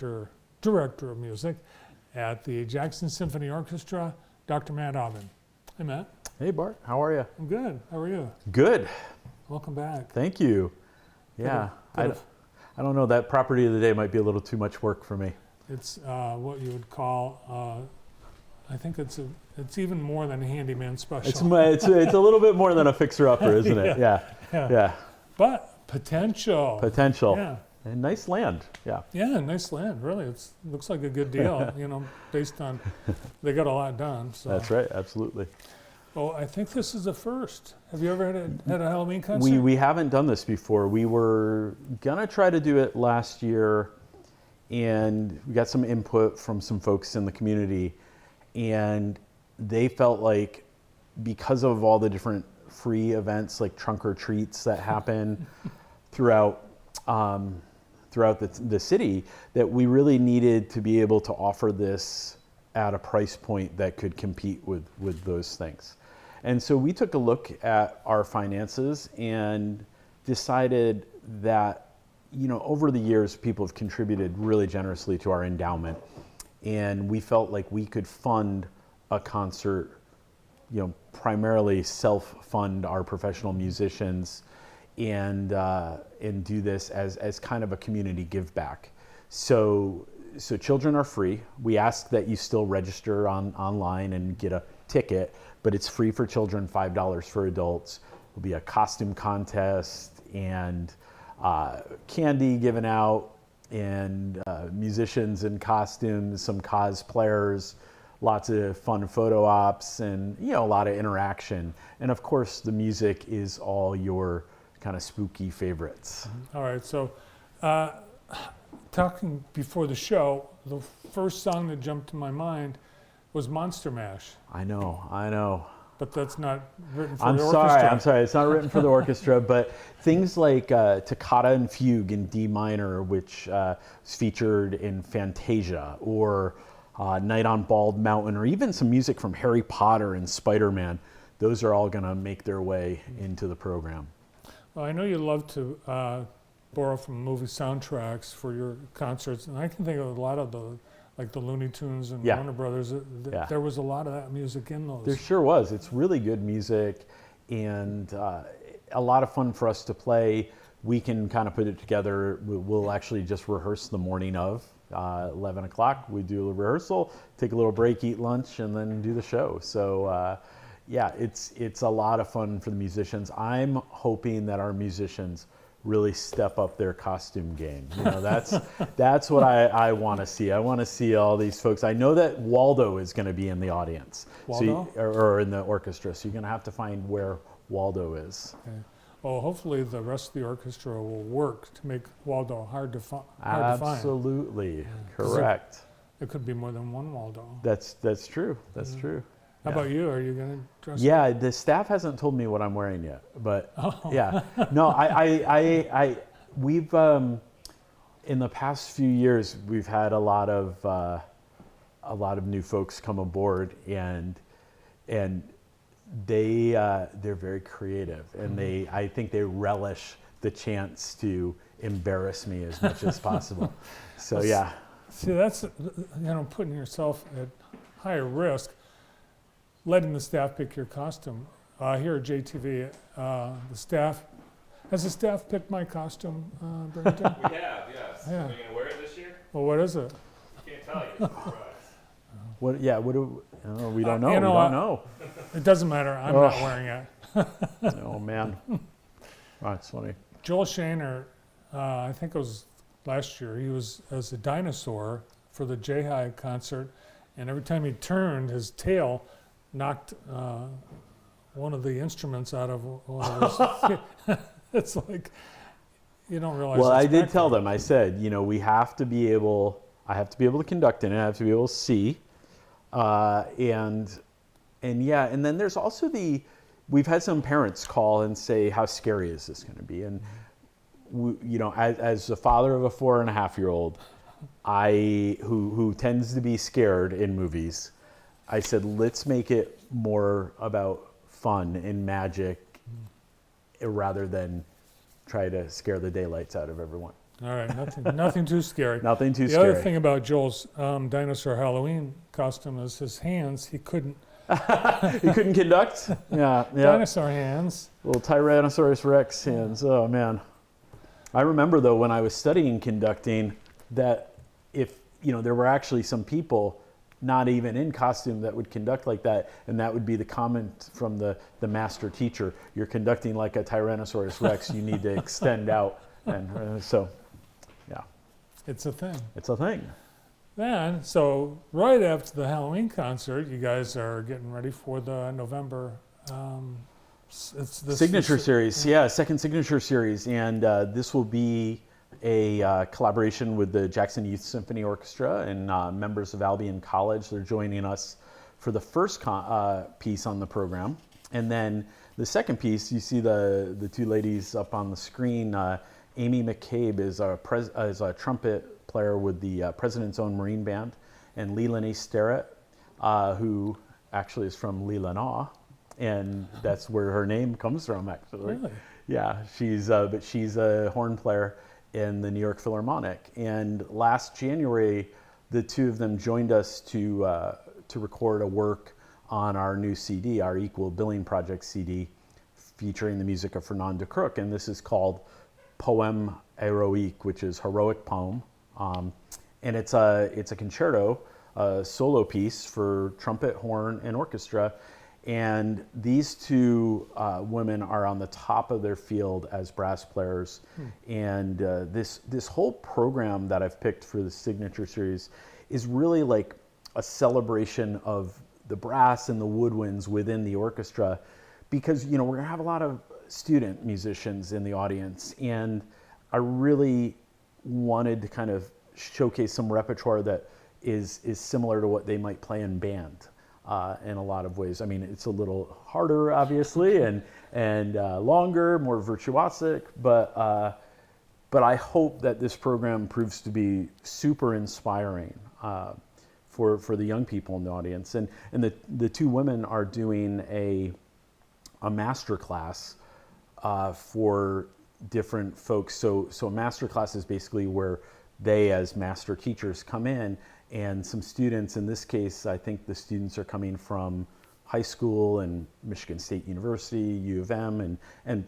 Director of Music at the Jackson Symphony Orchestra, Dr. Matt Aubin. Hey, Matt. Hey, Bart. How are you? I'm good. How are you? Good. Welcome back. Thank you. Yeah. I don't know. That property of the day might be a little too much work for me. It's what you would call, I think it's even more than a handyman special. It's a little bit more than a fixer-upper, isn't it? Yeah. But potential. Yeah. And nice land. Yeah. Yeah, nice land. Really, it looks like a good deal. Based on they got a lot done. So. That's right. Absolutely. Well, I think this is the first. Have you ever had a Halloween concert? We haven't done this before. We were gonna try to do it last year, and we got some input from some folks in the community, and they felt like because of all the different free events like trunk or treats that happen throughout the city, that we really needed to be able to offer this at a price point that could compete with those things. And so we took a look at our finances and decided that, over the years, people have contributed really generously to our endowment. And we felt like we could fund a concert, primarily self-fund our professional musicians and do this as kind of a community give back. So children are free. We ask that you still register online and get a ticket, but it's free for children, $5 for adults. There'll be a costume contest and candy given out, and musicians in costumes, some cosplayers, lots of fun photo ops, and a lot of interaction. And of course, the music is all your kind of spooky favorites. All right, so talking before the show, the first song that jumped to my mind was Monster Mash. I know. But that's not written for the orchestra. I'm sorry, it's not written for the orchestra, but things like Toccata and Fugue in D minor, which is featured in Fantasia, or Night on Bald Mountain, or even some music from Harry Potter and Spider-Man, those are all gonna make their way into the program. Well, I know you love to borrow from movie soundtracks for your concerts, and I can think of a lot of the Looney Tunes and Warner Brothers. There was a lot of that music in those. There sure was. It's really good music, and a lot of fun for us to play. We can kind of put it together. We'll actually just rehearse the morning of 11 o'clock. We do a rehearsal, take a little break, eat lunch, and then do the show. So it's a lot of fun for the musicians. I'm hoping that our musicians really step up their costume game. That's what I want to see. I want to see all these folks. I know that Waldo is going to be in the audience. Waldo? Or in the orchestra. So you're going to have to find where Waldo is. Okay. Well, hopefully the rest of the orchestra will work to make Waldo hard to find. Absolutely. Correct. There could be more than one Waldo. That's true. That's true. How about you? Are you going to dress up? Yeah, the staff hasn't told me what I'm wearing yet, but yeah. No, I we've in the past few years we've had a lot of new folks come aboard, and they're very creative, and I think they relish the chance to embarrass me as much as possible. So yeah. See, that's putting yourself at higher risk. Letting the staff pick your costume. Here at JTV, has the staff picked my costume, Brendan? We have, yes. Yeah. Are you going to wear it this year? Well, what is it? Can't tell you. Surprise. We don't know. We don't know. It doesn't matter. I'm not wearing it. Oh, man. That's funny. Joel Shaner, I think it was last year, he was as a dinosaur for the J-High concert, and every time he turned, his tail knocked one of the instruments out of one of his. It's like you don't realize. Well, I did tell them. I said, I have to be able to conduct in it. I have to be able to see, and then there's also we've had some parents call and say, how scary is this going to be? And as the father of a 4.5-year-old, who tends to be scared in movies, I said, let's make it more about fun and magic rather than try to scare the daylights out of everyone. All right, nothing too scary. Nothing too The scary. other thing about Joel's dinosaur Halloween costume is his hands. He couldn't. You couldn't conduct? Yeah. Dinosaur hands. Little Tyrannosaurus Rex hands. Oh, man. I remember, though, when I was studying conducting, that if, there were actually some people not even in costume that would conduct like that, and that would be the comment from the master teacher. You're conducting like a Tyrannosaurus Rex. You need to extend out. And so, yeah. It's a thing. It's a thing. Then, so right after the Halloween concert, you guys are getting ready for the November. It's the Signature series, yeah, second signature series, and this will be a collaboration with the Jackson Youth Symphony Orchestra and members of Albion College. They're joining us for the first piece on the program, and then the second piece. You see the two ladies up on the screen. Amy McCabe is a trumpet player with the President's Own Marine Band, and Leland Starrett, who actually is from Leelanau, and that's where her name comes from, actually. Really? Yeah, she's a horn player in the New York Philharmonic. And last January, the two of them joined us to record a work on our new CD, our Equal Billing Project CD, featuring the music of Fernand de Crook. And this is called Poème Héroïque, which is heroic poem. And it's a concerto, a solo piece for trumpet, horn, and orchestra. And these two women are on the top of their field as brass players. And this whole program that I've picked for the signature series is really like a celebration of the brass and the woodwinds within the orchestra, because we're gonna have a lot of student musicians in the audience, and I really wanted to kind of showcase some repertoire that is similar to what they might play in band. In a lot of ways. I mean, it's a little harder, obviously, and longer, more virtuosic, but I hope that this program proves to be super inspiring for the young people in the audience. And the two women are doing a master class for different folks. So a master class is basically where they, as master teachers, come in, and some students, in this case, I think the students are coming from high school and Michigan State University, U of M, and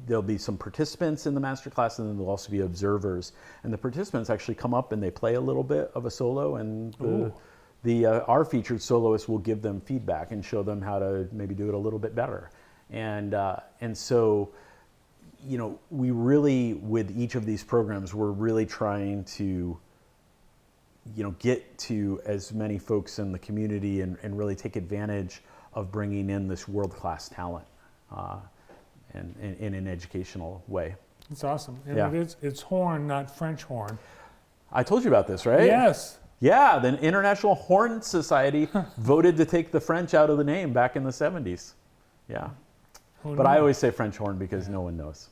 there'll be some participants in the master class, and then there'll also be observers. And the participants actually come up and they play a little bit of a solo, and our featured soloist will give them feedback and show them how to maybe do it a little bit better. And so, we really, with each of these programs, we're really trying to get to as many folks in the community and really take advantage of bringing in this world-class talent and in an educational way. It's awesome. And Yeah. it's horn, not French horn. I told you about this, right? Yes. Yeah, the International Horn Society voted to take the French out of the name back in the 70s. Yeah. But I always say French horn because no one knows.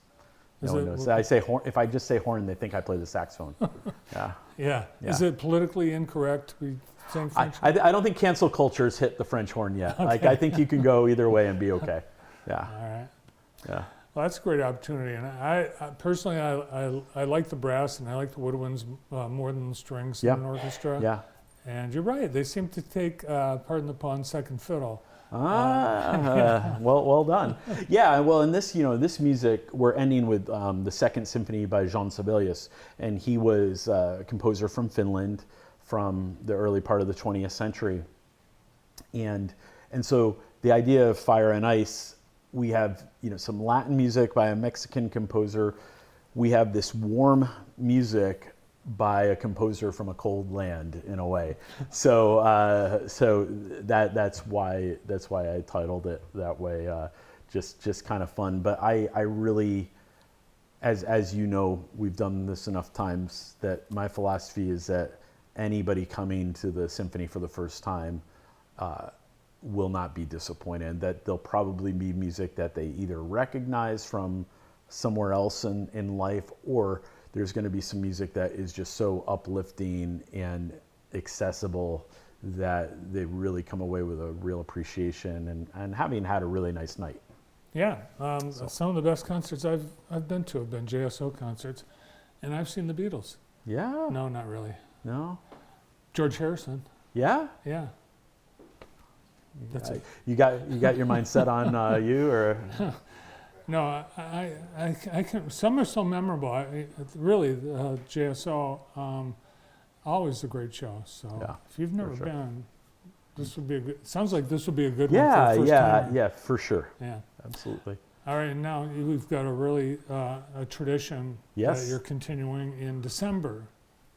No one knows. I say horn. If I just say horn, they think I play the saxophone. Yeah. Yeah. Is it politically incorrect to be saying French? I don't think cancel culture's hit the French horn yet. Okay. Like, I think you can go either way and be okay. Yeah. All right. Yeah. Well, that's a great opportunity. And I personally, I like the brass and I like the woodwinds more than the strings in an orchestra. Yeah. And you're right. They seem to take, pardon the pun, second fiddle. Well done. Yeah, well, in this, this music, we're ending with the Second Symphony by Jean Sibelius, and he was a composer from Finland, from the early part of the 20th century. And so the idea of Fire and Ice, we have, some Latin music by a Mexican composer. We have this warm music by a composer from a cold land, in a way. So that's why I titled it that way. Just kind of fun. But I really, as you know, we've done this enough times, that my philosophy is that anybody coming to the symphony for the first time will not be disappointed. That there'll probably be music that they either recognize from somewhere else in life, or there's going to be some music that is just so uplifting and accessible that they really come away with a real appreciation and having had a really nice night. Yeah, some of the best concerts I've been to have been JSO concerts. And I've seen the Beatles. Yeah. No, not really. No. George Harrison. Yeah. Yeah. That's it. You got your mind set on you, or No, I can. Some are so memorable. Really, JSO, always a great show. So Yeah, if you've never sure. been, this would be a good. Sounds like this would be a good yeah, one for the first yeah, timer. yeah, for sure, Yeah. absolutely. All right, and now we've got a really a tradition Yes. that you're continuing in December.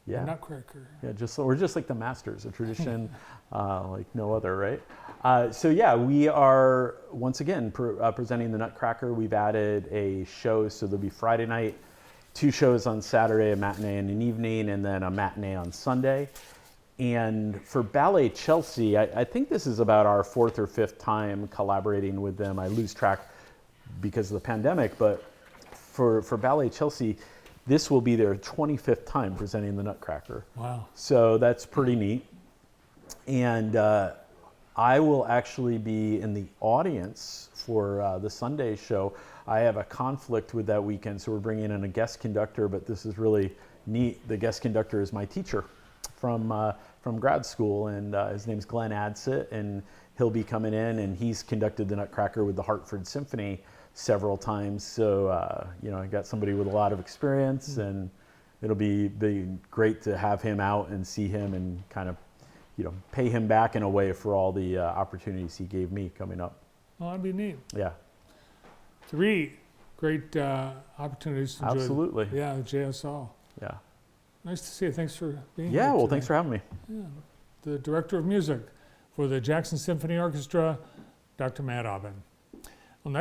The Yeah, Nutcracker. yeah. We're just like the masters, a tradition like no other, right? So yeah, we are once again presenting the Nutcracker. We've added a show, so there'll be Friday night, 2 shows on Saturday, a matinee and an evening, and then a matinee on Sunday. And for Ballet Chelsea, I think this is about our 4th or 5th time collaborating with them. I lose track because of the pandemic, but for Ballet Chelsea, this will be their 25th time presenting the Nutcracker. Wow. So that's pretty neat. And I will actually be in the audience for the Sunday show. I have a conflict with that weekend, so we're bringing in a guest conductor, but this is really neat. The guest conductor is my teacher from grad school, and his name's Glenn Adsit, and he'll be coming in, and he's conducted the Nutcracker with the Hartford Symphony several times. So, I got somebody with a lot of experience, and it'll be great to have him out and see him and kind of, pay him back in a way for all the opportunities he gave me coming up. Well, that'd be neat. Yeah, 3 great opportunities to enjoy. absolutely. Yeah, the JSO. Yeah. Nice to see you. Thanks for being here. Yeah, well, today. thanks for having me. Yeah. The Director of Music for the Jackson Symphony Orchestra, Dr. Matt Aubin.